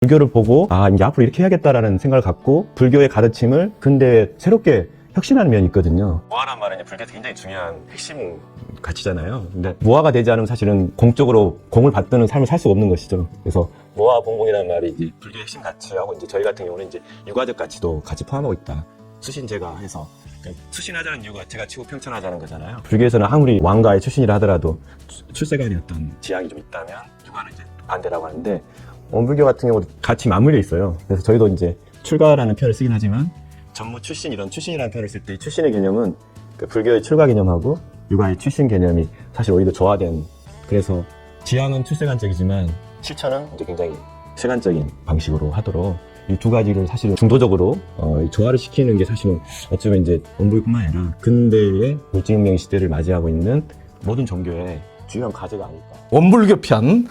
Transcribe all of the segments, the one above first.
불교를 보고 이제 앞으로 이렇게 해야겠다라는 생각을 갖고 불교의 가르침을 근데 새롭게 혁신하는 면이 있거든요. 무아란 말은 불교에서 굉장히 중요한 핵심 가치잖아요. 근데 무아가 되지 않으면 사실은 공적으로 공을 받드는 삶을 살 수가 없는 것이죠. 그래서 무아 봉공이라는 말이 이제 불교의 핵심 가치하고 이제 저희 같은 경우는 이제 유가적 가치도 같이 포함하고 있다. 수신제가 해서 수신하자는 이유가 제가 치고 평천하자는 거잖아요. 불교에서는 아무리 왕가의 출신이라 하더라도 출세관의 어떤 지향이 좀 있다면 유가는 이제 반대라고 하는데 원불교 같은 경우도 같이 맞물려 있어요. 그래서 저희도 이제 출가라는 표현을 쓰긴 하지만 전무 출신 이런 출신이라는 표현을 쓸 때 출신의 개념은 그 불교의 출가 개념하고 유가의 출신 개념이 사실 오히려 조화된, 그래서 지향은 출세관적이지만 실천은 이제 굉장히 세관적인 방식으로 하도록 이 두 가지를 사실은 중도적으로 조화를 시키는 게 사실은 어쩌면 이제 원불교뿐만 아니라 근대의 물질혁명 시대를 맞이하고 있는 모든 종교의 중요한 과제가 아닐까. 원불교 편,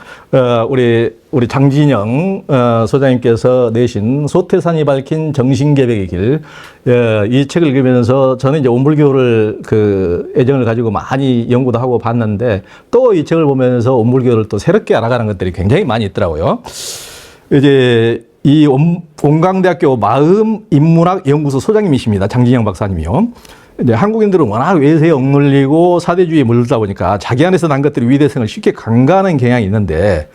우리 장진영 소장님께서 내신 소태산이 밝힌 정신개백의 길, 이 책을 읽으면서 저는 이제 원불교를 애정을 가지고 많이 연구도 하고 봤는데 또 이 책을 보면서 원불교를 또 새롭게 알아가는 것들이 굉장히 많이 있더라고요. 이제 이 원광대학교 마음인문학 연구소 소장님이십니다. 장진영 박사님이요. 이제 한국인들은 워낙 외세에 억눌리고 사대주의에 물들다 보니까 자기 안에서 난 것들이 위대성을 쉽게 간과하는 경향이 있는데,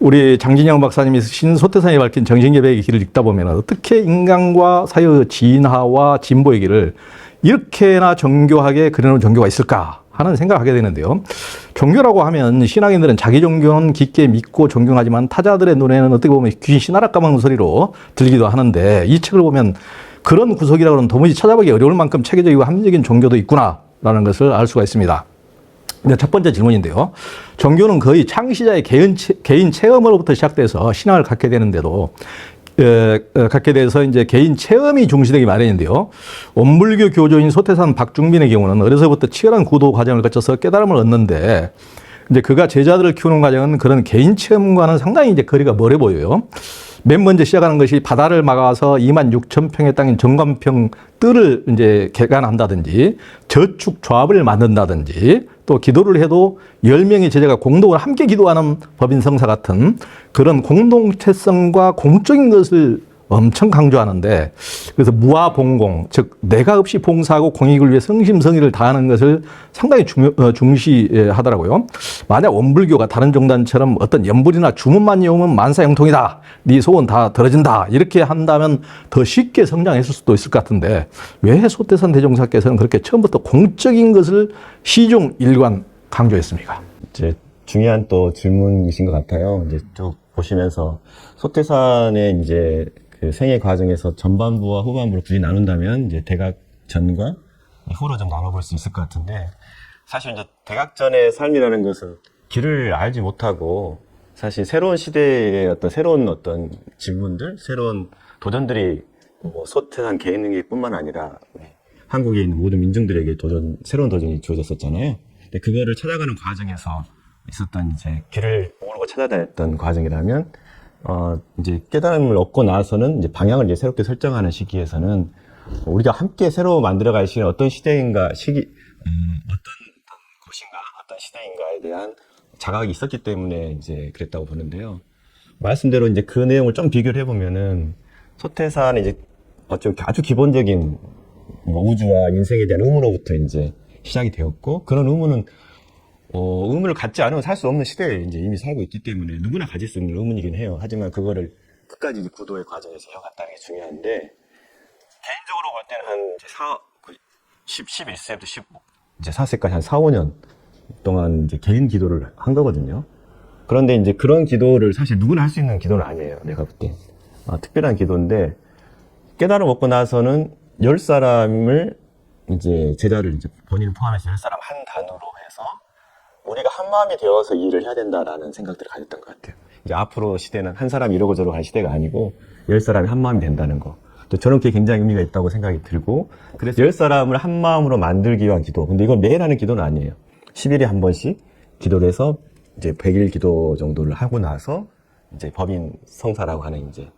우리 장진영 박사님이 쓰신 소태산이 밝힌 정신개백의 길을 읽다 보면 어떻게 인간과 사회의 진화와 진보의 길을 이렇게나 정교하게 그려놓은 종교가 있을까 하는 생각을 하게 되는데요. 종교라고 하면 신앙인들은 자기 종교는 깊게 믿고 존경하지만 타자들의 눈에는 어떻게 보면 귀신 신하라 까먹는 소리로 들리기도 하는데, 이 책을 보면 그런 구석이라고는 도무지 찾아보기 어려울 만큼 체계적이고 합리적인 종교도 있구나라는 것을 알 수가 있습니다. 근데 첫 번째 질문인데요. 종교는 거의 창시자의 개인 체험으로부터 시작돼서 신앙을 갖게 되는데도 갖게 돼서 이제 개인 체험이 중시되기 마련인데요. 원불교 교조인 소태산 박중빈의 경우는 어려서부터 치열한 구도 과정을 거쳐서 깨달음을 얻는데, 이제 그가 제자들을 키우는 과정은 그런 개인 체험과는 상당히 이제 거리가 멀어 보여요. 맨 먼저 시작하는 것이 바다를 막아서 26,000평의 땅인 정관평 뜰을 이제 개간한다든지, 저축 조합을 만든다든지, 또 기도를 해도 10명의 제자가 공동으로 함께 기도하는 법인성사 같은 그런 공동체성과 공적인 것을 엄청 강조하는데, 그래서 무아봉공, 즉 내가 없이 봉사하고 공익을 위해 성심성의를 다하는 것을 상당히 중시하더라고요. 만약 원불교가 다른 종단처럼 어떤 연불이나 주문만 외우면 만사형통이다, 네 소원 다 들어진다, 이렇게 한다면 더 쉽게 성장했을 수도 있을 것 같은데, 왜 소태산 대종사께서는 그렇게 처음부터 공적인 것을 시중 일관 강조했습니까? 이제 중요한 또 질문이신 것 같아요. 이제 쭉 보시면서 소태산의 이제 그 생애 과정에서 전반부와 후반부를 굳이 나눈다면 이제 대각 전과 후로 좀 나눠볼 수 있을 것 같은데, 사실 이제 대각 전의 삶이라는 것은 길을 알지 못하고 사실 새로운 시대의 새로운 질문들, 새로운 도전들이 소태산 개인 능력뿐만 아니라 한국에 있는 모든 민중들에게 새로운 도전이 주어졌었잖아요. 근데 그거를 찾아가는 과정에서 있었던 이제 길을 모르고 찾아다녔던 과정이라면, 이제 깨달음을 얻고 나서는 이제 방향을 이제 새롭게 설정하는 시기에서는 우리가 함께 새로 만들어갈 시기는 어떤 시대인가, 어떤 곳인가, 어떤 시대인가에 대한 자각이 있었기 때문에 이제 그랬다고 보는데요. 말씀대로 이제 그 내용을 좀 비교를 해보면은 소태산은 이제 어쩜 아주 기본적인 우주와 인생에 대한 의무로부터 이제 시작이 되었고, 그런 의무는 의무를 갖지 않으면 살 수 없는 시대에 이제 이미 살고 있기 때문에 누구나 가질 수 있는 의무이긴 해요. 하지만 그거를 끝까지 구도의 과정에서 해왔다는 게 중요한데, 개인적으로 볼 때는 한 11세부터 14세까지 한 4, 5년 동안 이제 개인 기도를 한 거거든요. 그런데 이제 그런 기도를 사실 누구나 할 수 있는 기도는 아니에요. 내가 볼 때. 특별한 기도인데, 깨달음 얻고 나서는 10사람을 이제 제자를 이제 본인을 포함해서 10사람 한 단으로 해서 우리가 한 마음이 되어서 이 일을 해야 된다라는 생각들을 가졌던 것 같아요. 이제 앞으로 시대는 한 사람이 이러고 저러고 할 시대가 아니고 10사람이 한 마음이 된다는 거. 또 저런 게 굉장히 의미가 있다고 생각이 들고, 그래서 10사람을 한 마음으로 만들기 위한 기도. 근데 이건 매일 하는 기도는 아니에요. 10일에 한 번씩 기도를 해서 이제 100일 기도 정도를 하고 나서 이제 법인 성사라고 하는 이제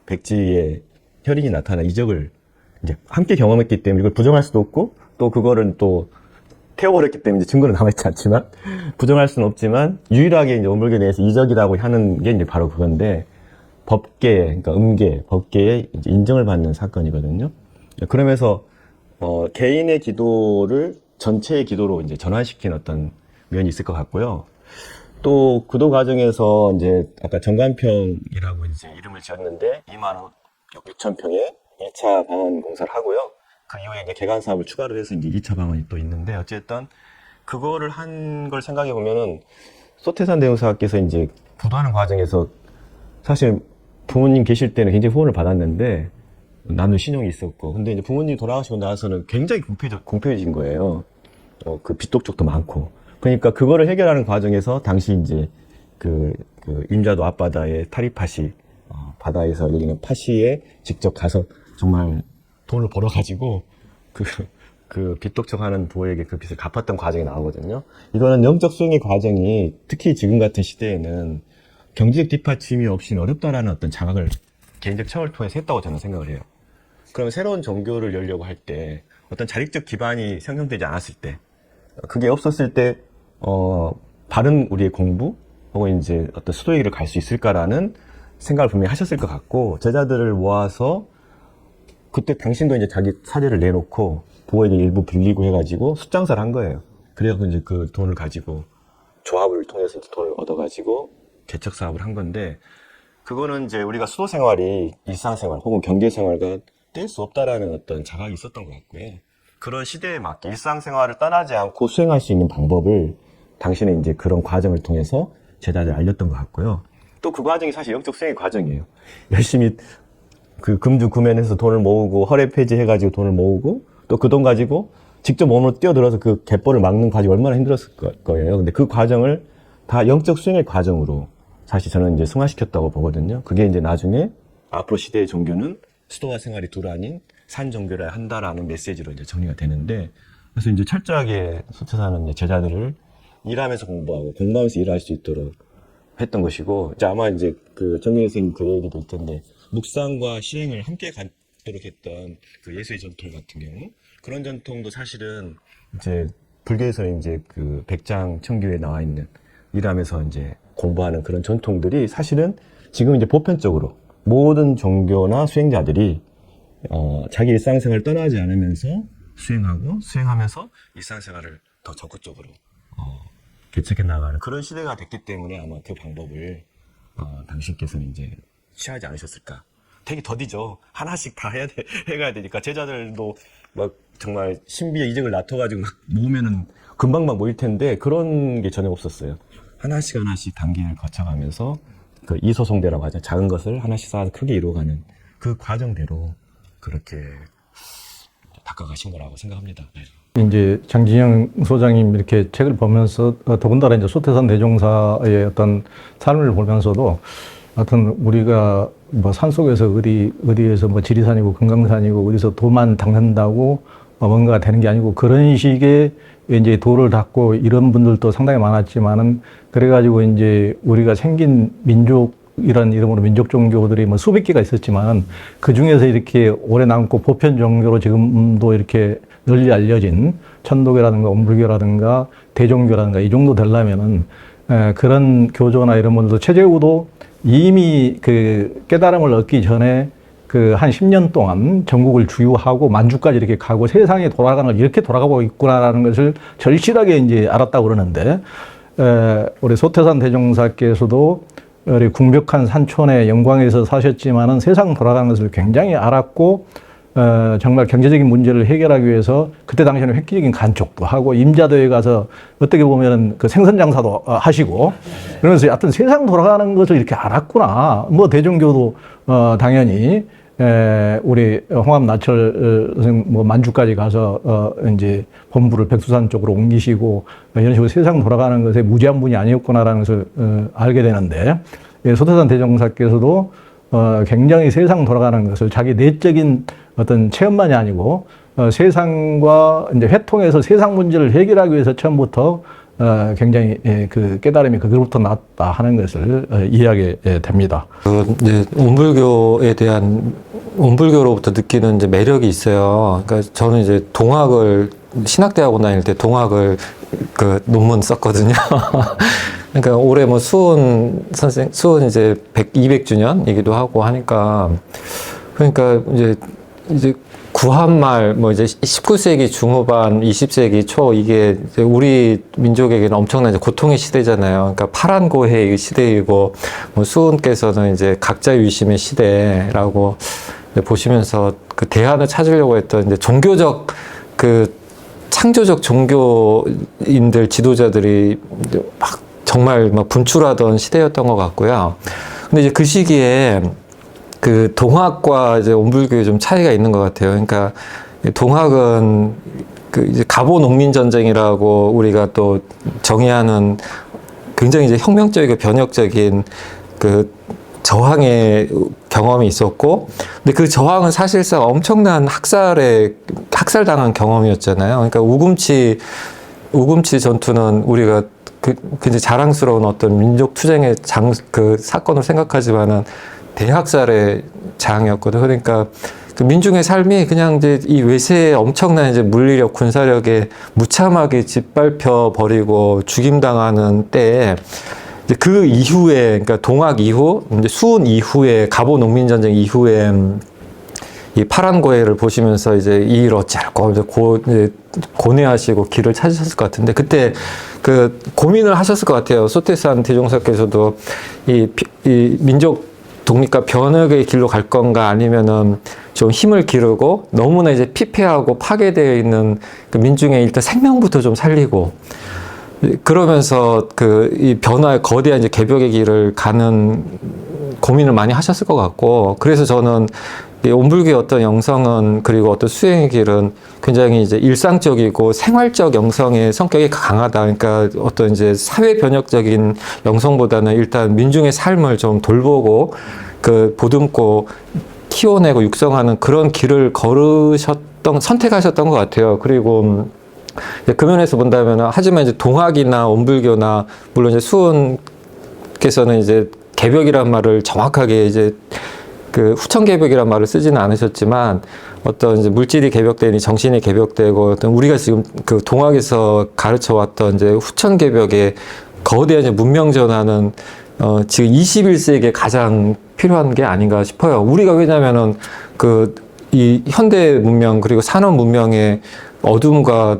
백지의 혈인이 나타나 이적을 이제 함께 경험했기 때문에 이걸 부정할 수도 없고, 또 그거를 또 태워버렸기 때문에 이제 증거는 남아있지 않지만 부정할 수는 없지만, 유일하게 이제 원불교 내에서 이적이라고 하는 게 이제 바로 그건데, 법계, 그러니까 음계, 법계에 이제 인정을 받는 사건이거든요. 그러면서 개인의 기도를 전체의 기도로 이제 전환시킨 어떤 면이 있을 것 같고요. 또 구도 과정에서 이제 아까 정관평이라고 이제 이름을 지었는데 2만 6천 평에 1차 방언 공사를 하고요. 그 이후에 이제 개관 사업을 추가로 해서 이제 2차 방언이 또 있는데 어쨌든 그거를 한 걸 생각해 보면은 소태산 대종사께서 이제 구도하는 과정에서 사실 부모님 계실 때는 굉장히 후원을 받았는데 나는 신용이 있었고 근데 이제 부모님 돌아가시고 나서는 굉장히 공평해진 거예요. 그 빚독촉도 많고 그러니까 그거를 해결하는 과정에서 당시 이제 그 임자도 앞바다의 타리파시 바다에서 열리는 파시에 직접 가서 정말 돈을 벌어가지고 그 빚독촉하는 부호에게 그 빚을 갚았던 과정이 나오거든요. 이거는 영적 수행의 과정이 특히 지금 같은 시대에는 경제적 뒷받침이 없이는 어렵다라는 어떤 자각을 개인적 체험을 통해서 했다고 저는 생각을 해요. 그러면 새로운 종교를 열려고 할 때 어떤 자립적 기반이 형성되지 않았을 때 그게 없었을 때 바른 우리의 공부 혹은 이제 어떤 수도의 길을 갈 수 있을까라는 생각을 분명히 하셨을 것 같고 제자들을 모아서 그때 당신도 이제 자기 사제를 내놓고 부모에게 일부 빌리고 해가지고 숫장사를 한 거예요. 그래서 이제 그 돈을 가지고 조합을 통해서 이제 돈을 얻어가지고 개척 사업을 한 건데 그거는 이제 우리가 수도 생활이 일상생활 혹은 경제생활과 뗄 수 없다라는 어떤 자각이 있었던 것 같고요. 그런 시대에 맞게 일상생활을 떠나지 않고 수행할 수 있는 방법을 당신의 이제 그런 과정을 통해서 제자들 알렸던 것 같고요. 또 그 과정이 사실 영적 수행의 과정이에요. 열심히 그 금주 금연해서 돈을 모으고 허례 폐지해가지고 돈을 모으고 또 그 돈 가지고 직접 몸으로 뛰어들어서 그 갯벌을 막는 과정이 얼마나 힘들었을 거예요. 근데 그 과정을 다 영적 수행의 과정으로 사실 저는 이제 승화시켰다고 보거든요. 그게 이제 나중에 앞으로 시대의 종교는 수도와 생활이 둘 아닌 산 종교를 한다라는 메시지로 이제 정리가 되는데 그래서 이제 철저하게 소태사는 이제 제자들을 일하면서 공부하고 공부하면서 일할 수 있도록 했던 것이고 이제 아마 이제 그 정경 선생님 그 얘기도 있을 텐데 묵상과 실행을 함께 갖도록 했던 그 예수의 전통 같은 경우 그런 전통도 사실은 이제 불교에서는 이제 그 백장 청규에 나와 있는 일하면서 이제 공부하는 그런 전통들이 사실은 지금 이제 보편적으로 모든 종교나 수행자들이 자기 일상생활을 떠나지 않으면서 수행하고 수행하면서 일상생활을 더 적극적으로 개척해 나가는 그런 시대가 됐기 때문에 아마 그 방법을 당신께서는 이제 취하지 않으셨을까. 되게 더디죠. 하나씩 다 해가야 되니까 제자들도 막 정말 신비의 이적을 낳아가지고 막 모으면은 금방 모일 텐데 그런 게 전혀 없었어요. 하나씩 단계를 거쳐가면서 그 이소송대라고 하죠. 작은 것을 하나씩 쌓아서 크게 이루어가는 그 과정대로 그렇게 닦아가신 거라고 생각합니다. 네. 이제 장진영 소장님 이렇게 책을 보면서 더군다나 이제 소태산 대종사의 어떤 삶을 보면서도 하여튼 우리가 뭐 산속에서 어디에서 뭐 지리산이고 금강산이고 어디서 도만 닦는다고 뭔가가 되는 게 아니고 그런 식의 이제 도를 닦고 이런 분들도 상당히 많았지만은 그래가지고 이제 우리가 생긴 민족이란 이름으로 민족 종교들이 뭐 수백 개가 있었지만 그 중에서 이렇게 오래 남고 보편 종교로 지금도 이렇게 널리 알려진 천도교라든가 온불교라든가 대종교라든가 이 정도 되려면은 그런 교조나 이런 분들도 최재우도 이미 그 깨달음을 얻기 전에 그 한 10년 동안 전국을 주유하고 만주까지 이렇게 가고 세상에 돌아가는 걸 이렇게 돌아가고 있구나라는 것을 절실하게 이제 알았다고 그러는데, 우리 소태산 대종사께서도 우리 궁벽한 산촌의 영광에서 사셨지만은 세상 돌아가는 것을 굉장히 알았고, 정말 경제적인 문제를 해결하기 위해서 그때 당시에는 획기적인 간척도 하고 임자도에 가서 어떻게 보면 그 생선장사도 하시고 그러면서 하여튼 세상 돌아가는 것을 이렇게 알았구나. 뭐 대종교도 당연히 우리 홍합나철 뭐 만주까지 가서 이제 본부를 백두산 쪽으로 옮기시고 이런 식으로 세상 돌아가는 것에 무지한 분이 아니었구나라는 것을 알게 되는데 소태산 대종사께서도 굉장히 세상 돌아가는 것을 자기 내적인 어떤 체험만이 아니고 세상과 이제 회통해서 세상 문제를 해결하기 위해서 처음부터 굉장히 그 깨달음이 거기로부터 났다 하는 것을 이해하게 됩니다. 이제 온불교에 대한 온불교로부터 느끼는 이제 매력이 있어요. 그러니까 저는 이제 동학을 신학대학원 다닐 때 동학을 그 논문 썼거든요. 그러니까 올해 뭐 수훈 이제 200주년이기도 하고 하니까 그러니까 이제 구한말 뭐 이제 19세기 중후반 20세기 초 이게 이제 우리 민족에게는 엄청난 이제 고통의 시대잖아요. 그러니까 파란고해의 시대이고 뭐 수훈께서는 이제 각자유심의 시대라고 보시면서 그 대안을 찾으려고 했던 이제 종교적 그 창조적 종교인들 지도자들이 막 정말 막 분출하던 시대였던 것 같고요. 근데 이제 그 시기에 그 동학과 이제 온불교의 좀 차이가 있는 것 같아요. 그러니까 동학은 그 이제 갑오 농민 전쟁이라고 우리가 또 정의하는 굉장히 이제 혁명적이고 변혁적인 그 저항의 경험이 있었고, 근데 그 저항은 사실상 엄청난 학살당한 경험이었잖아요. 그러니까 우금치 전투는 우리가 굉장히 자랑스러운 어떤 민족 투쟁의 그 사건을 생각하지만은 대학살의 장이었거든. 그러니까 그 민중의 삶이 그냥 이제 이 외세의 엄청난 이제 물리력, 군사력에 무참하게 짓밟혀 버리고 죽임당하는 때에 이제 그 이후에, 그러니까 동학 이후, 이제 수훈 이후에, 갑오 농민전쟁 이후에 이 파란고해를 보시면서 이제 이 일 어찌할꼬 이제 고뇌하시고 길을 찾으셨을 것 같은데, 그때 그 고민을 하셨을 것 같아요. 소태산 대종사께서도 이 민족 독립과 변혁의 길로 갈 건가, 아니면은 좀 힘을 기르고 너무나 이제 피폐하고 파괴되어 있는 그 민중의 일단 생명부터 좀 살리고, 그러면서 그 이 변화의 거대한 이제 개벽의 길을 가는 고민을 많이 하셨을 것 같고, 그래서 저는 이 온불교의 어떤 영성은, 그리고 어떤 수행의 길은 굉장히 이제 일상적이고 생활적 영성의 성격이 강하다. 그러니까 어떤 이제 사회 변혁적인 영성보다는 일단 민중의 삶을 좀 돌보고 그 보듬고 키워내고 육성하는 그런 길을 선택하셨던 것 같아요. 그리고 그 면에서 본다면, 하지만 이제 동학이나 온불교나 물론 이제 수훈께서는 이제 개벽이란 말을 정확하게 이제 그 후천 개벽이란 말을 쓰지는 않으셨지만, 어떤 이제 물질이 개벽되니 정신이 개벽되고, 어떤 우리가 지금 그 동학에서 가르쳐 왔던 이제 후천 개벽의 거대한 이제 문명 전환은 지금 21세기에 가장 필요한 게 아닌가 싶어요. 우리가 왜냐면은 그 이 현대 문명 그리고 산업 문명의 어둠과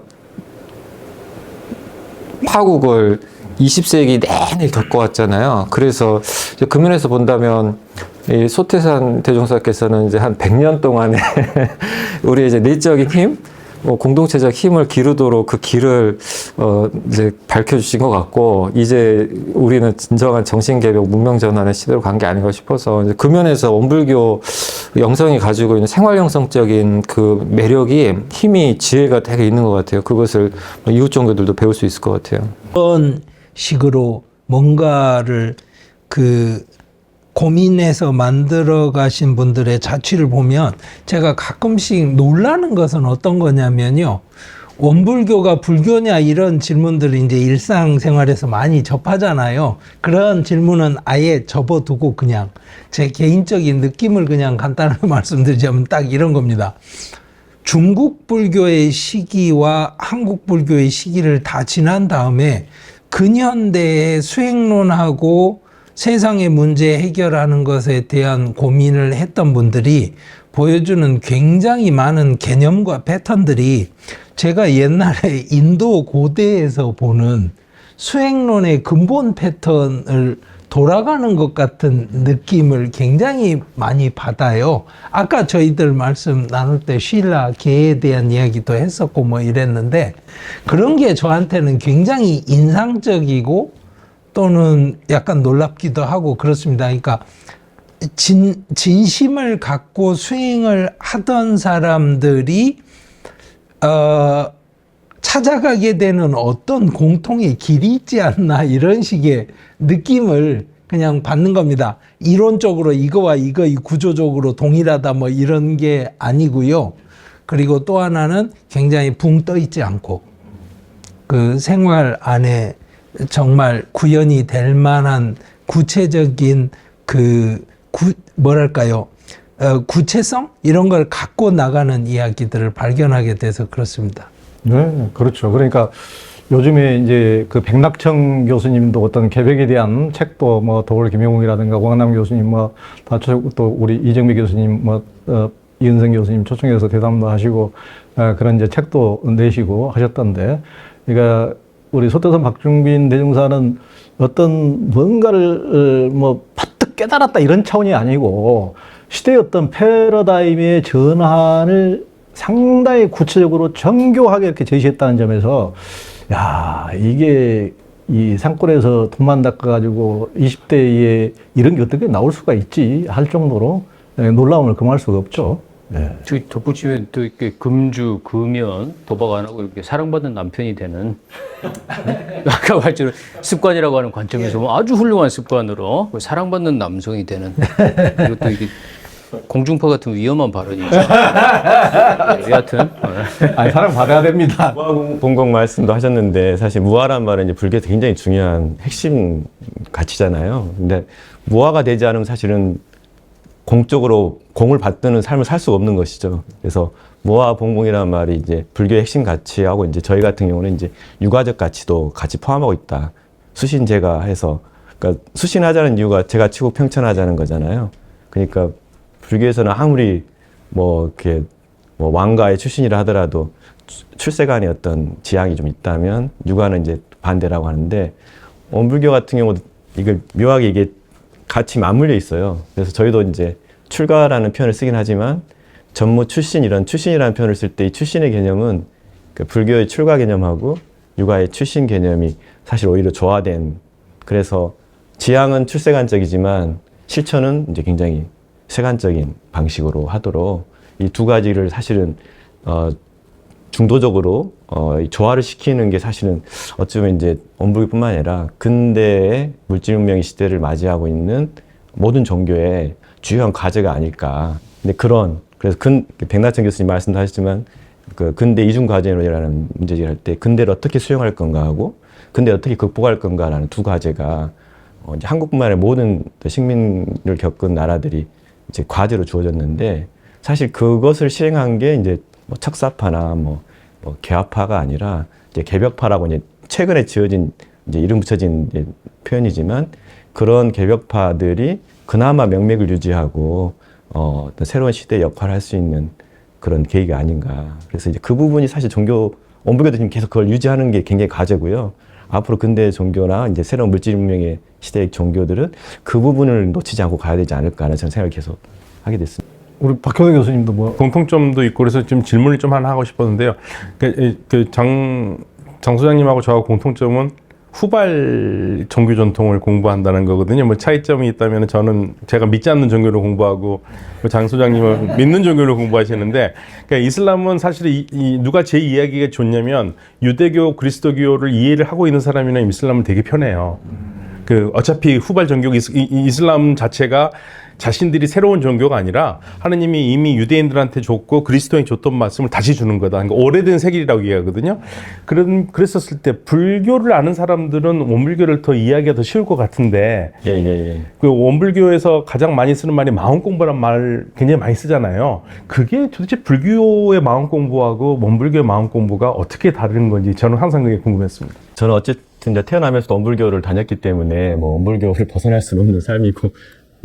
파국을 20세기 내내 겪어왔잖아요. 그래서 그 면에서 본다면 이 소태산 대종사께서는 이제 한 100년 동안에 우리의 이제 내적인 힘, 공동체적 힘을 기르도록 그 길을 이제 밝혀주신 것 같고, 이제 우리는 진정한 정신개벽, 문명전환의 시대로 간 게 아닌가 싶어서, 이제 그 면에서 온불교 영성이 가지고 있는 생활영성적인 그 매력이, 힘이, 지혜가 되게 있는 것 같아요. 그것을 이웃 종교들도 배울 수 있을 것 같아요. 어떤 식으로 뭔가를 고민해서 만들어 가신 분들의 자취를 보면 제가 가끔씩 놀라는 것은 어떤 거냐면요. 원불교가 불교냐 이런 질문들을 이제 일상생활에서 많이 접하잖아요. 그런 질문은 아예 접어두고 그냥 제 개인적인 느낌을 그냥 간단하게 말씀드리자면 딱 이런 겁니다. 중국 불교의 시기와 한국 불교의 시기를 다 지난 다음에 근현대의 수행론하고 세상의 문제 해결하는 것에 대한 고민을 했던 분들이 보여주는 굉장히 많은 개념과 패턴들이 제가 옛날에 인도 고대에서 보는 수행론의 근본 패턴을 돌아가는 것 같은 느낌을 굉장히 많이 받아요. 아까 저희들 말씀 나눌 때 쉴라, 개에 대한 이야기도 했었고 뭐 이랬는데, 그런 게 저한테는 굉장히 인상적이고 또는 약간 놀랍기도 하고 그렇습니다. 그러니까 진심을 갖고 수행을 하던 사람들이 찾아가게 되는 어떤 공통의 길이 있지 않나, 이런 식의 느낌을 그냥 받는 겁니다. 이론적으로 이거와 이거 구조적으로 동일하다 뭐 이런 게 아니고요. 그리고 또 하나는 굉장히 붕 떠 있지 않고 그 생활 안에 정말 구현이 될 만한 구체적인 구체성? 이런 걸 갖고 나가는 이야기들을 발견하게 돼서 그렇습니다. 네, 그렇죠. 그러니까 요즘에 이제 그 백낙청 교수님도 어떤 개벽에 대한 책도 뭐 도올 김영웅이라든가 왕남 교수님 또 우리 이정미 교수님 이은성 교수님 초청해서 대담도 하시고 그런 이제 책도 내시고 하셨던데, 그러니까 우리 소태산 박중빈 대종사는 어떤 뭔가를 뭐 파뜩 깨달았다 이런 차원이 아니고 시대의 어떤 패러다임의 전환을 상당히 구체적으로 정교하게 이렇게 제시했다는 점에서, 야, 이게 이 산골에서 돈만 닦아가지고 20대에 이런 게 어떻게 나올 수가 있지 할 정도로 놀라움을 금할 수가 없죠. 네. 저기 덧붙이면 또 이렇게 금주, 금연, 도박 안 하고 이렇게 사랑받는 남편이 되는 아까 말처럼 습관이라고 하는 관점에서 보면 아주 훌륭한 습관으로 사랑받는 남성이 되는, 이것도 이게 공중파 같은 위험한 발언이죠. 네, 여하튼 아니, 사랑 받아야 됩니다. 무아공공 말씀도 하셨는데 사실 무아란 말은 이제 불교에서 굉장히 중요한 핵심 가치잖아요. 근데 무아가 되지 않으면 사실은 공적으로 공을 받드는 삶을 살 수가 없는 것이죠. 그래서 무아봉공이라는 말이 이제 불교의 핵심 가치하고 이제 저희 같은 경우는 이제 육아적 가치도 같이 포함하고 있다. 수신제가 해서, 그러니까 수신하자는 이유가 제가 치고 평천하자는 거잖아요. 그러니까 불교에서는 아무리 뭐 이렇게 뭐 왕가의 출신이라 하더라도 출세간의 어떤 지향이 좀 있다면 육아는 이제 반대라고 하는데, 원불교 같은 경우도 이걸 묘하게 이게 같이 맞물려 있어요. 그래서 저희도 이제 출가라는 표현을 쓰긴 하지만 전무 출신, 이런 출신이라는 표현을 쓸 때 이 출신의 개념은 그 불교의 출가 개념하고 육아의 출신 개념이 사실 오히려 조화된, 그래서 지향은 출세간적이지만 실천은 이제 굉장히 세간적인 방식으로 하도록 이 두 가지를 사실은 중도적으로 조화를 시키는 게 사실은 어쩌면 이제 원불교뿐만 아니라 근대의 물질문명의 시대를 맞이하고 있는 모든 종교의 주요한 과제가 아닐까. 근데 그래서 백낙천 교수님 말씀도 하셨지만 그 근대 이중 과제론이라는 문제제기를 할 때 근대를 어떻게 수용할 건가 하고 근대를 어떻게 극복할 건가라는 두 과제가 이제 한국뿐만 아니라 모든 식민을 겪은 나라들이 이제 과제로 주어졌는데, 사실 그것을 실행한 게 이제 뭐 척사파나 뭐 개화파가 아니라 이제 개벽파라고 이제 최근에 지어진 이제 이름 붙여진 이제 표현이지만, 그런 개벽파들이 그나마 명맥을 유지하고 어떤 새로운 시대의 역할을 할 수 있는 그런 계기가 아닌가. 그래서 이제 그 부분이 사실 원불교도 지금 계속 그걸 유지하는 게 굉장히 과제고요. 앞으로 근대 종교나 이제 새로운 물질 문명의 시대의 종교들은 그 부분을 놓치지 않고 가야 되지 않을까라는 저는 생각을 계속 하게 됐습니다. 우리 박형대 교수님도 뭐 공통점도 있고 그래서 지금 질문을 좀 하나 하고 싶었는데요. 장 소장님하고 저하고 공통점은 후발 종교 전통을 공부한다는 거거든요. 뭐 차이점이 있다면 저는 제가 믿지 않는 종교를 공부하고 장 소장님은 믿는 종교를 공부하시는데, 그러니까 이슬람은 사실 누가 제 이야기가 좋냐면 유대교, 그리스도교를 이해를 하고 있는 사람이나 이슬람은 되게 편해요. 어차피 후발 종교 이슬람 자체가 자신들이 새로운 종교가 아니라 하느님이 이미 유대인들한테 줬고 그리스도인이 줬던 말씀을 다시 주는 거다. 그러니까 오래된 세계라고 이해하거든요. 그랬었을 때 불교를 아는 사람들은 원불교를 더 이해하기가 더 쉬울 것 같은데, 그 원불교에서 가장 많이 쓰는 말이 마음 공부란 말 굉장히 많이 쓰잖아요. 그게 도대체 불교의 마음 공부하고 원불교의 마음 공부가 어떻게 다른 건지 저는 항상 그게 궁금했습니다. 저는 어쨌든 이제 태어나면서도 원불교를 다녔기 때문에 뭐 원불교를 벗어날 수는 없는 삶이고,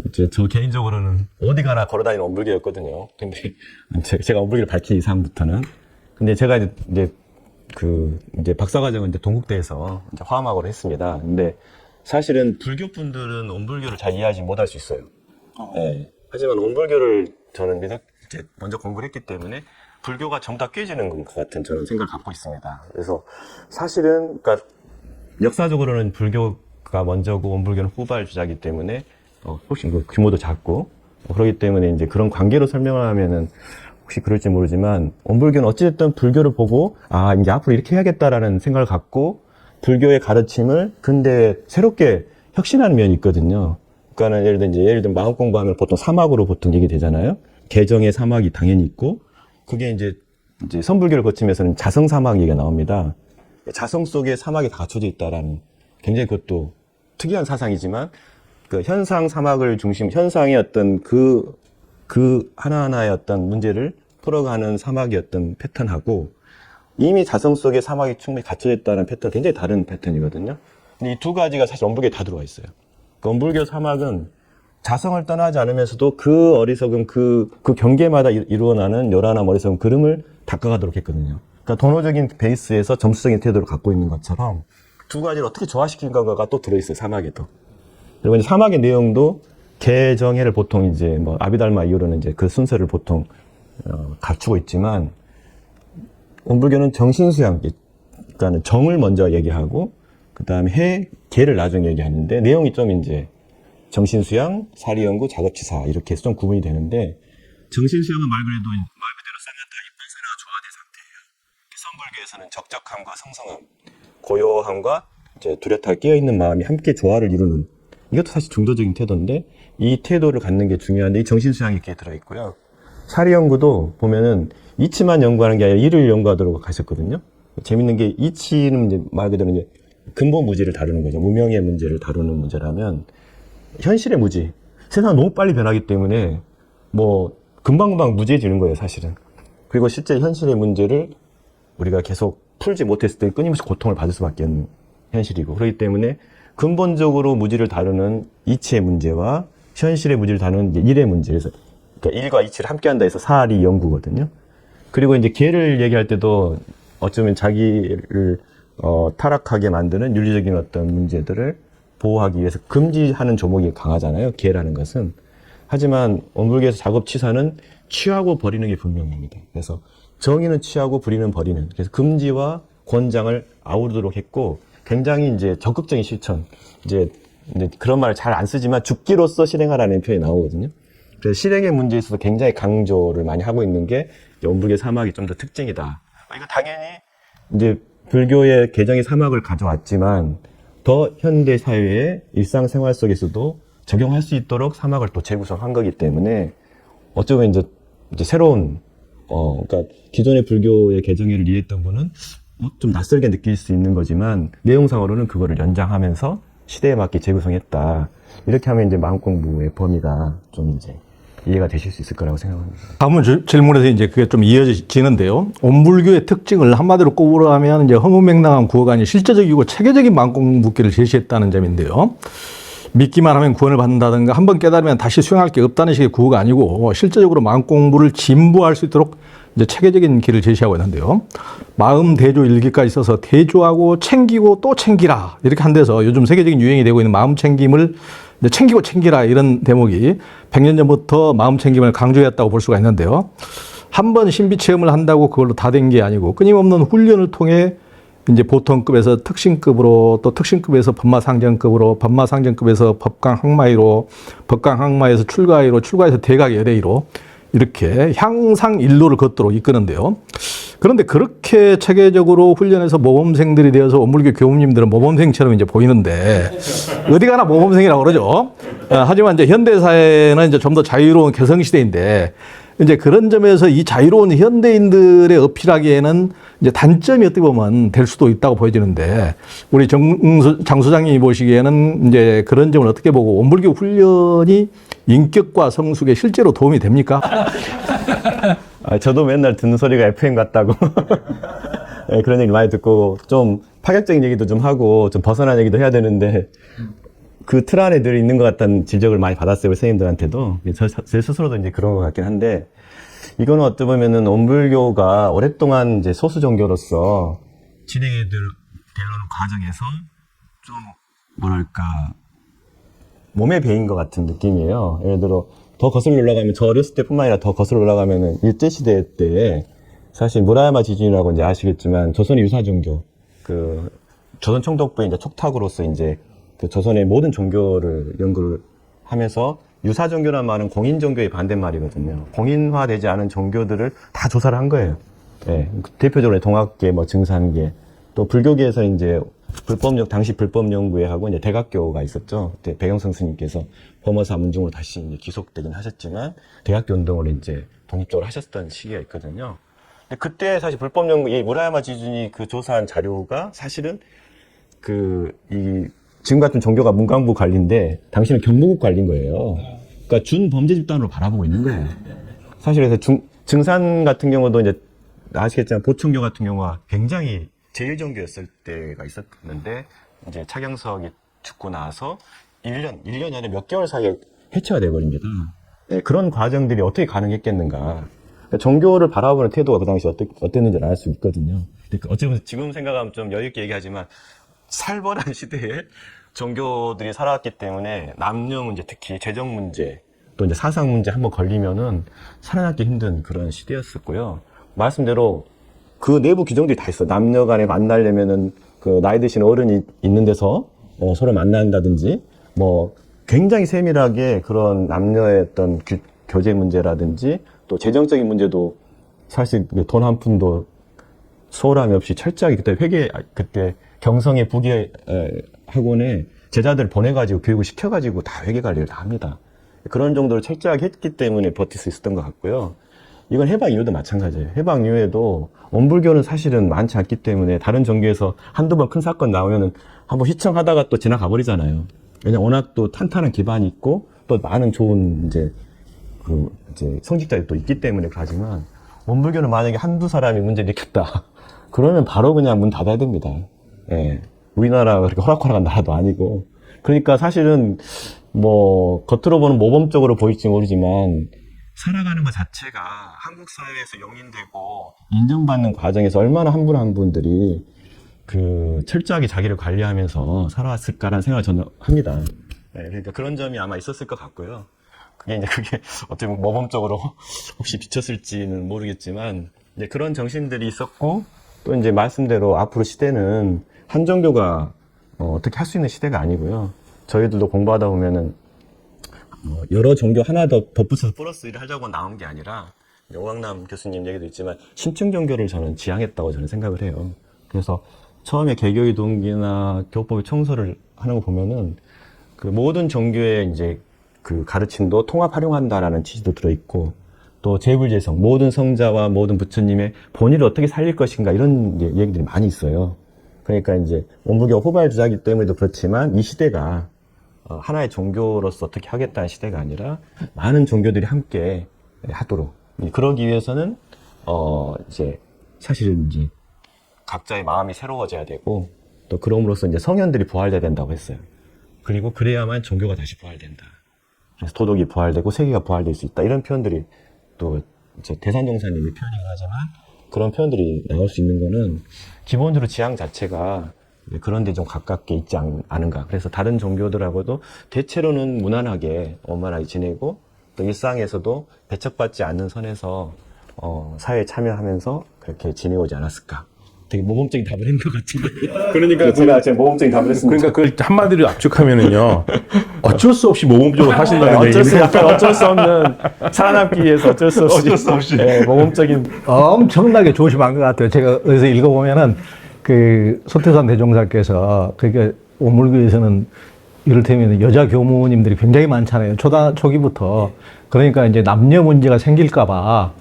이제 저 개인적으로는 어디 가나 걸어다니는 원불교였거든요. 근데 제가 원불교를 밝힌 이상부터는. 근데 제가 이제 박사과정은 이제 동국대에서 이제 화엄학으로 했습니다. 근데 사실은 불교 분들은 원불교를 잘 이해하지 못할 수 있어요. 네. 하지만 원불교를 저는 이제 먼저 공부를 했기 때문에 불교가 전부 다 깨지는 것 같은 저는 생각을 갖고 있습니다. 그래서 사실은 그러니까 역사적으로는 불교가 먼저고 원불교는 후발 주자이기 때문에 혹시 규모도 작고 그렇기 때문에 이제 그런 관계로 설명을 하면은 혹시 그럴지 모르지만, 원불교는 어찌됐든 불교를 보고 이제 앞으로 이렇게 해야겠다라는 생각을 갖고 불교의 가르침을 근대에 새롭게 혁신하는 면이 있거든요. 그러니까는 예를 들면 마음 공부하면 보통 사막으로 보통 얘기되잖아요. 개정의 사막이 당연히 있고, 그게 이제 선불교를 거치면서는 자성 사막 얘기가 나옵니다. 자성 속에 사막이 다 갖춰져 있다라는 굉장히 그것도 특이한 사상이지만, 그 현상 사막을 현상의 어떤 그 하나하나의 어떤 문제를 풀어가는 사막의 어떤 패턴하고, 이미 자성 속에 사막이 충분히 갖춰져 있다는 패턴, 굉장히 다른 패턴이거든요. 근데 이 두 가지가 사실 원불교에 다 들어와 있어요. 그 원불교 사막은 자성을 떠나지 않으면서도 그 어리석은 그 경계마다 이루어나는 요란함 어리석은 그름을 닦아가도록 했거든요. 그러니까 도노적인 베이스에서 점수적인 태도를 갖고 있는 것처럼 두 가지를 어떻게 조화시키는가가 또 들어있어요, 사막에도. 그리고 이제 사막의 내용도 개정해를 보통 이제 뭐 아비달마 이후로는 이제 그 순서를 보통 갖추고 있지만 원불교는 정신수양, 그러니까 정을 먼저 얘기하고 그 다음에 개를 나중에 얘기하는데 내용이 좀 이제 정신수양, 사리연구, 작업치사 이렇게 해서 좀 구분이 되는데 정신수양은 말 그대로 사마타 이빨사나가 조화된 상태예요. 선불교에서는 적적함과 성성함, 고요함과 이제 뚜렷하게 깨어있는 마음이 함께 조화를 이루는 이것도 사실 중도적인 태도인데 이 태도를 갖는 게 중요한데 이 정신수양이 이렇게 들어있고요. 사리연구도 보면은 이치만 연구하는 게 아니라 이를 연구하도록 하셨거든요. 재밌는 게 이치는 이제 말 그대로 이제 근본 무지를 다루는 거죠. 무명의 문제를 다루는 문제라면 현실의 무지. 세상은 너무 빨리 변하기 때문에 뭐 금방금방 무지해지는 거예요, 사실은. 그리고 실제 현실의 문제를 우리가 계속 풀지 못했을 때 끊임없이 고통을 받을 수밖에 없는 현실이고 그렇기 때문에 근본적으로 무지를 다루는 이치의 문제와 현실의 무지를 다루는 이제 일의 문제. 그래서 그러니까 일과 이치를 함께 한다 해서 사리 연구거든요. 그리고 이제 개를 얘기할 때도 어쩌면 자기를 타락하게 만드는 윤리적인 어떤 문제들을 보호하기 위해서 금지하는 조목이 강하잖아요. 개라는 것은. 하지만 원불교에서 작업치사는 취하고 버리는 게 분명합니다. 그래서 정의는 취하고 불의는 버리는. 그래서 금지와 권장을 아우르도록 했고 굉장히 이제 적극적인 실천. 이제 그런 말을 잘 안 쓰지만 죽기로서 실행하라는 표현이 나오거든요. 그래서 실행의 문제에 있어서 굉장히 강조를 많이 하고 있는 게 원불교 사막이 좀 더 특징이다. 이거 당연히 이제 불교의 개정의 사막을 가져왔지만 더 현대 사회의 일상생활 속에서도 적용할 수 있도록 사막을 또 재구성한 거기 때문에 어쩌면 이제 새로운 그러니까 기존의 불교의 개정회를 이해했던 분은 좀 낯설게 느낄 수 있는 거지만 내용상으로는 그거를 연장하면서 시대에 맞게 재구성했다. 이렇게 하면 이제 마음공부의 범위가 좀 이제 이해가 되실 수 있을 거라고 생각합니다. 다음 질문에서 이제 그게 좀 이어지는데요. 원불교의 특징을 한마디로 꼽으라면 이제 허무맹랑한 구호가 아닌 실제적이고 체계적인 마음공부기를 제시했다는 점인데요. 믿기만 하면 구원을 받는다든가 한번 깨달으면 다시 수행할 게 없다는 식의 구호가 아니고 실제적으로 마음공부를 진보할 수 있도록 이제 체계적인 길을 제시하고 있는데요. 마음 대조 일기까지 써서 대조하고 챙기고 또 챙기라 이렇게 한 데서 요즘 세계적인 유행이 되고 있는 마음 챙김을 챙기고 챙기라 이런 대목이 100년 전부터 마음 챙김을 강조했다고 볼 수가 있는데요. 한 번 신비 체험을 한다고 그걸로 다 된 게 아니고 끊임없는 훈련을 통해 이제 보통급에서 특신급으로 또 특신급에서 법마상정급으로 법마상정급에서 법강학마의로 법강학마에서 출가의로 출가에서 대각열애의로 이렇게 향상 일로를 걷도록 이끄는데요. 그런데 그렇게 체계적으로 훈련해서 모범생들이 되어서 원불교 교우님들은 모범생처럼 이제 보이는데 어디 가나 모범생이라고 그러죠. 하지만 이제 현대사회는 이제 좀 더 자유로운 개성시대인데 이제 그런 점에서 이 자유로운 현대인들의 어필하기에는 이제 단점이 어떻게 보면 될 수도 있다고 보여지는데 우리 장 소장님이 보시기에는 이제 그런 점을 어떻게 보고 원불교 훈련이 인격과 성숙에 실제로 도움이 됩니까? 저도 맨날 듣는 소리가 FM 같다고. 네, 그런 얘기 많이 듣고 좀 파격적인 얘기도 좀 하고 좀 벗어난 얘기도 해야 되는데 그 틀 안에 늘 있는 것 같다는 지적을 많이 받았어요, 선생님들한테도. 제 스스로도 이제 그런 것 같긴 한데, 이거는 어찌 보면은 원불교가 오랫동안 이제 소수 종교로서 진행되어오는 과정에서 좀, 뭐랄까, 몸에 배인 것 같은 느낌이에요. 예를 들어, 더 거슬러 올라가면, 저 어렸을 때뿐만 아니라 더 거슬러 올라가면은 일제시대 때에 사실 무라야마 지준이라고 이제 아시겠지만 조선의 유사종교, 조선 총독부의 이제 촉탁으로서 이제 그 조선의 모든 종교를 연구를 하면서 유사 종교란 말은 공인 종교의 반대말이거든요. 공인화되지 않은 종교들을 다 조사를 한 거예요. 예, 대표적으로 동학계, 증산계, 또 불교계에서 이제 당시 불법 연구회하고 이제 대각교가 있었죠. 그때 백영성 스님께서 범어사 문중으로 다시 이제 귀속되긴 하셨지만 대각교 운동을 이제 독립적으로 하셨던 시기가 있거든요. 그때 사실 불법 연구, 이 무라야마 지준이 그 조사한 자료가 사실은 지금 같은 종교가 문광부 관리인데 당신은 경무국 관리인 거예요. 그러니까 준 범죄 집단으로 바라보고 있는 거예요. 사실 그래서 증산 같은 경우도 이제 아시겠지만 보충교 같은 경우가 굉장히 제1정교였을 때가 있었는데 이제 차경석이 죽고 나서 1년 안에 몇 개월 사이에 해체가 돼버립니다. 네, 그런 과정들이 어떻게 가능했겠는가. 그러니까 정교를 바라보는 태도가 그 당시 어땠는지 알 수 있거든요. 어쨌든 지금 생각하면 좀 여유있게 얘기하지만 살벌한 시대에 정교들이 살아왔기 때문에 남녀 문제, 특히 재정 문제, 또 이제 사상 문제 한번 걸리면은 살아남기 힘든 그런 시대였었고요. 말씀대로 그 내부 규정들이 다 있어. 남녀 간에 만나려면은 그 나이 드신 어른이 있는 데서 서로 만난다든지 뭐 굉장히 세밀하게 그런 남녀의 어떤 교제 문제라든지 또 재정적인 문제도 사실 돈 한 푼도 소홀함이 없이 철저하게 그때 경성의 부계 학원에 제자들 보내가지고 교육을 시켜가지고 다 회계 관리를 다 합니다. 그런 정도로 철저하게 했기 때문에 버틸 수 있었던 것 같고요. 이건 해방 이후도 마찬가지예요. 해방 이후에도 원불교는 사실은 많지 않기 때문에 다른 종교에서 한두 번 큰 사건 나오면은 한번 휘청하다가 또 지나가 버리잖아요. 왜냐면 워낙 또 탄탄한 기반이 있고 또 많은 좋은 이제 성직자들이 또 있기 때문에 하지만 원불교는 만약에 한두 사람이 문제를 일으켰다. 그러면 바로 그냥 문 닫아야 됩니다. 예. 우리나라가 그렇게 호락호락한 나라도 아니고. 그러니까 사실은 뭐 겉으로 보는 모범적으로 보일지 모르지만 살아가는 것 자체가 한국 사회에서 용인되고 인정받는 과정에서 얼마나 한 분 한 분들이 그 철저하게 자기를 관리하면서 살아왔을까라는 생각을 저는 합니다. 네, 그러니까 그런 점이 아마 있었을 것 같고요. 그게 어떻게 보면 모범적으로 혹시 비쳤을지는 모르겠지만 이제 그런 정신들이 있었고 또 이제 말씀대로 앞으로 시대는 한정교가 어떻게 할 수 있는 시대가 아니고요. 저희들도 공부하다 보면은 여러 종교 하나 더 덧붙여서 플러스 1을 하자고 나온 게 아니라 오광남 교수님 얘기도 있지만 신층 종교를 저는 지향했다고 저는 생각을 해요. 그래서 처음에 개교의 동기나 교법의 청소를 하는 거 보면은 그 모든 종교의 이제 그 가르침도 통합 활용한다라는 취지도 들어있고 또 재불재성, 모든 성자와 모든 부처님의 본의를 어떻게 살릴 것인가 이런 얘기들이 많이 있어요. 그러니까 이제 원불교 후발 주자이기 때문에도 그렇지만 이 시대가 하나의 종교로서 어떻게 하겠다는 시대가 아니라 많은 종교들이 함께 하도록 그러기 위해서는 이제 사실은 이제 각자의 마음이 새로워져야 되고 또 그럼으로써 이제 성현들이 부활돼야 된다고 했어요. 그리고 그래야만 종교가 다시 부활된다. 그래서 도덕이 부활되고 세계가 부활될 수 있다. 이런 표현들이 또 이제 대산정사님이 표현이긴 하지만 그런 표현들이 나올 수 있는 거는 기본적으로 지향 자체가 그런 데 좀 가깝게 있지 않은가. 그래서 다른 종교들하고도 대체로는 무난하게 원만하게 지내고 또 일상에서도 배척받지 않는 선에서 사회에 참여하면서 그렇게 지내오지 않았을까. 되게 모범적인 답을 한 것 같은데. 그러니까 제가 모범적인 답을 했습니다. 그러니까 그걸 한마디로 압축하면은요. 어쩔 수 없이 모범적으로 하신다는 얘기예요. 어쩔 수 없는 살아남기 위해서 어쩔 수 없이 네, 모범적인 엄청나게 조심한 것 같아요. 제가 어디서 읽어보면은 그 소태산 대종사께서 그러니까 원불교에서는 이를테면 여자 교무님들이 굉장히 많잖아요. 초기부터. 그러니까 이제 남녀 문제가 생길까봐.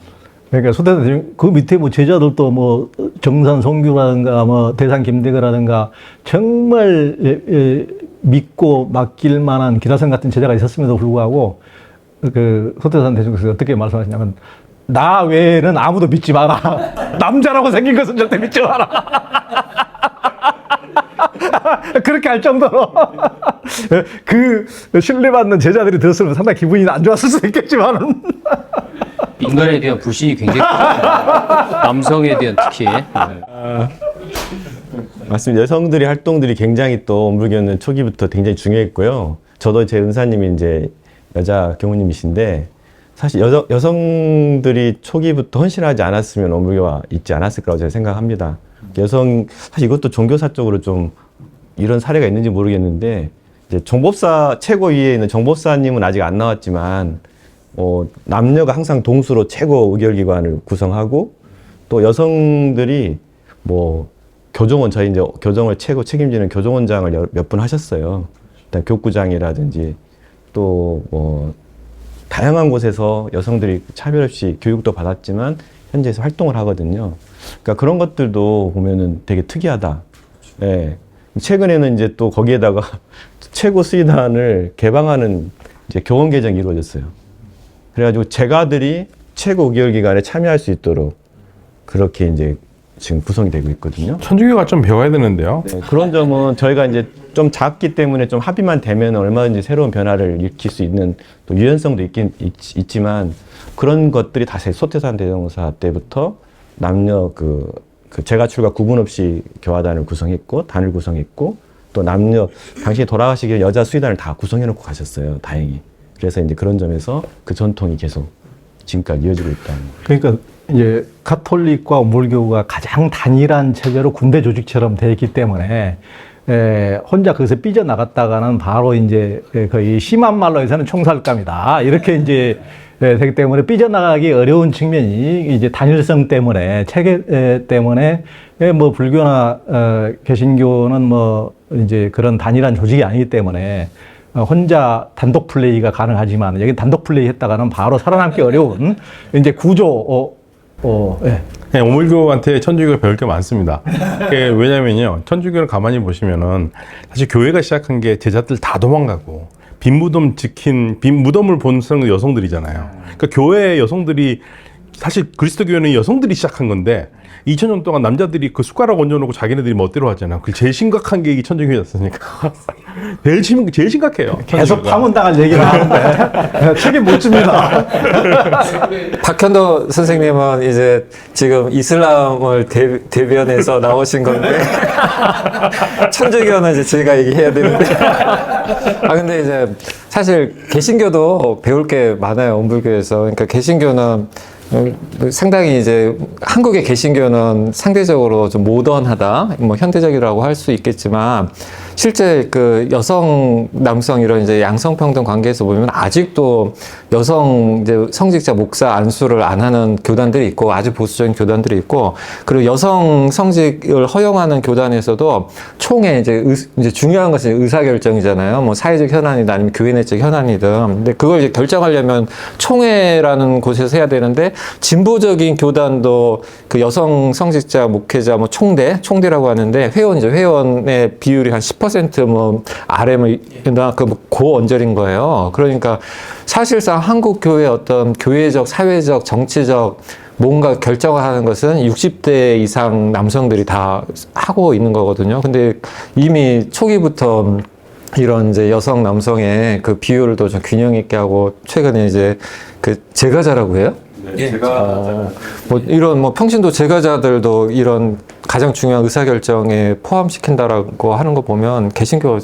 그러니까 소태산 그 밑에 뭐 제자들도 뭐 정산 송규라든가 뭐 대산 김대거라든가 정말 믿고 맡길 만한 기라성 같은 제자가 있었음에도 불구하고 그 소태산 대종사께서 어떻게 말씀하시냐면 나 외에는 아무도 믿지 마라. 남자라고 생긴 것은 절대 믿지 마라. 그렇게 할 정도로 그 신뢰받는 제자들이 들었으면 상당히 기분이 안 좋았을 수도 있겠지만은 인간에 대한 불신이 굉장히 크죠. 남성에 대한 특히. 맞습니다. 여성들의 활동들이 굉장히 또 원불교는 초기부터 굉장히 중요했고요. 저도 제 은사님이 이제 여자 교무님이신데 사실 여성들이 초기부터 헌신하지 않았으면 원불교가 있지 않았을 거라고 제가 생각합니다. 사실 이것도 종교사적으로 좀 이런 사례가 있는지 모르겠는데 이제 정법사 최고 위에 있는 정법사님은 아직 안 나왔지만 남녀가 항상 동수로 최고 의결기관을 구성하고 또 여성들이 뭐 교정원 저희 이제 교정을 최고 책임지는 교정원장을 몇 분 하셨어요. 일단 교구장이라든지 또 뭐 다양한 곳에서 여성들이 차별 없이 교육도 받았지만 현재에서 활동을 하거든요. 그러니까 그런 것들도 보면은 되게 특이하다. 예. 최근에는 이제 또 거기에다가 최고 수의단을 개방하는 이제 교원 개정이 이루어졌어요. 그래가지고 제가들이 최고 의결기관에 참여할 수 있도록 그렇게 이제 지금 구성이 되고 있거든요. 천주교가 좀 배워야 되는데요. 네, 그런 점은 저희가 이제 좀 작기 때문에 좀 합의만 되면 얼마든지 새로운 변화를 일으킬 수 있는 또 유연성도 있지만 그런 것들이 다시 소태산 대종사 때부터 남녀 그 재가출과 구분 없이 교화단을 구성했고 단을 구성했고 또 남녀 당시에 돌아가시기에 여자 수의단을 다 구성해 놓고 가셨어요. 다행히. 그래서 이제 그런 점에서 그 전통이 계속 지금까지 이어지고 있다는 거예요. 그러니까 이제 가톨릭과 온불교가 가장 단일한 체제로 군대 조직처럼 되어 있기 때문에 혼자 거기서 삐져나갔다가는 바로 이제 거의 심한 말로 해서는 총살감이다. 이렇게 이제 되기 때문에 삐져나가기 어려운 측면이 이제 단일성 때문에 체계 때문에 뭐 불교나 개신교는 뭐 이제 그런 단일한 조직이 아니기 때문에 혼자 단독 플레이가 가능하지만 여기 단독 플레이 했다가는 바로 살아남기 어려운 이제 구조 예. 네, 오물교한테 천주교가 배울 게 많습니다. 왜냐면요, 천주교를 가만히 보시면은 사실 교회가 시작한 게 제자들 다 도망가고 빈 무덤을 본 여성들이잖아요. 그러니까 교회 여성들이 사실 그리스도교회는 여성들이 시작한 건데 2000년 동안 남자들이 그 숟가락 얹어놓고 자기네들이 멋대로 하잖아요. 그 제일 심각한 게 이 천주교였으니까 제일 심각해요. 계속 천주교가. 파문당할 얘기를 하는데 책임 못 집니다. 박현도 선생님은 이제 지금 이슬람을 대변해서 나오신 건데 천주교는 이제 제가 얘기해야 되는데 근데 이제 사실 개신교도 배울 게 많아요. 온불교에서. 그러니까 개신교는 상당히 이제 한국의 개신교는 상대적으로 좀 모던하다, 뭐 현대적이라고 할 수 있겠지만 실제 그 여성, 남성 이런 이제 양성평등 관계에서 보면 아직도 여성 이제 성직자 목사 안수를 안 하는 교단들이 있고 아주 보수적인 교단들이 있고 그리고 여성 성직을 허용하는 교단에서도 총회 이제 중요한 것은 의사결정이잖아요. 뭐 사회적 현안이든 아니면 교회 내적 현안이든. 근데 그걸 이제 결정하려면 총회라는 곳에서 해야 되는데 진보적인 교단도 그 여성 성직자 목회자 뭐 총대라고 하는데 회원의 비율이 한 10%뭐 아래면 그 고언저리인 거예요. 그러니까 사실상 한국 교회 어떤 교회적, 사회적, 정치적 뭔가 결정을 하는 것은 60대 이상 남성들이 다 하고 있는 거거든요. 근데 이미 초기부터 이런 이제 여성, 남성의 그 비율도 좀 균형 있게 하고 최근에 이제 그 제가자라고 해요? 네, 제가 뭐 이런 뭐 평신도 제가자들도 이런 가장 중요한 의사결정에 포함시킨다라고 하는 거 보면 개신교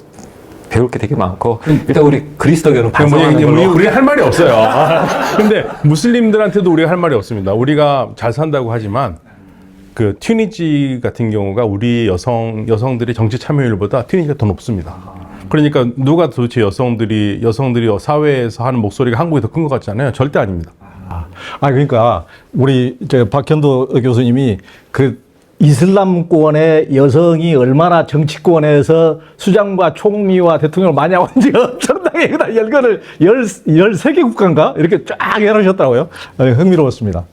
배울 게 되게 많고 일단 우리 그리스도교는 반성하는 걸로 우리 할 말이 없어요. 근데 무슬림들한테도 우리가 할 말이 없습니다. 우리가 잘 산다고 하지만 그 튀니지 같은 경우가 우리 여성들이 정치 참여율보다 튀니지가 더 높습니다. 그러니까 누가 도대체 여성들이 사회에서 하는 목소리가 한국이 더 큰 것 같지 않아요? 절대 아닙니다. 그러니까 우리 박현도 교수님이 그 이슬람권의 여성이 얼마나 정치권에서 수장과 총리와 대통령을 많이 하고 있는지 엄청나게 열거를 13개 국가인가 이렇게 쫙 해놓으셨더라고요. 흥미로웠습니다.